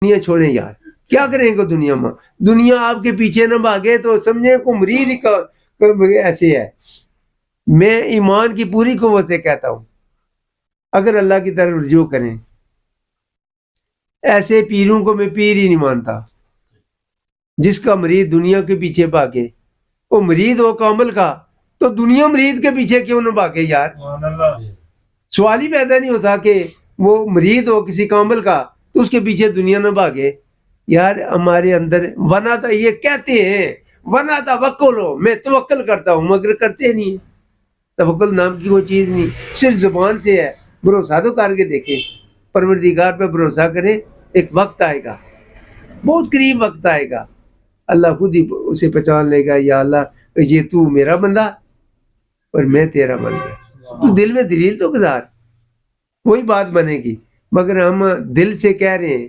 دنیا چھوڑیں یار، کیا کریں گے دنیا میں؟ دنیا آپ کے پیچھے نہ بھاگے تو سمجھیں کو مرید ہی ایسے ہے۔ میں ایمان کی پوری قوت سے کہتا ہوں اگر اللہ کی طرف رجوع کریں، ایسے پیروں کو میں پیر ہی نہیں مانتا جس کا مرید دنیا کے پیچھے بھاگے۔ وہ مرید ہو کامل کا تو دنیا مرید کے پیچھے کیوں نہ بھاگے یار؟ سوال ہی پیدا نہیں ہوتا کہ وہ مرید ہو کسی کامل کا تو اس کے پیچھے دنیا نہ بھاگے یار۔ ہمارے اندر ونا تھا، یہ کہتے ہیں ونا توکل ہو، میں توکل کرتا ہوں، مگر کرتے نہیں۔ توکل نام کی وہ چیز نہیں، صرف زبان سے ہے۔ بھروسہ تو کر کے دیکھیں، پروردگار پہ بھروسہ کریں، ایک وقت آئے گا، بہت قریب وقت آئے گا، اللہ خود ہی اسے پہچان لے گا، یا اللہ یہ تو میرا بندہ اور میں تیرا بن گیا۔ تو دل میں دلیل تو گزار، وہی بات بنے گی۔ مگر ہم دل سے کہہ رہے ہیں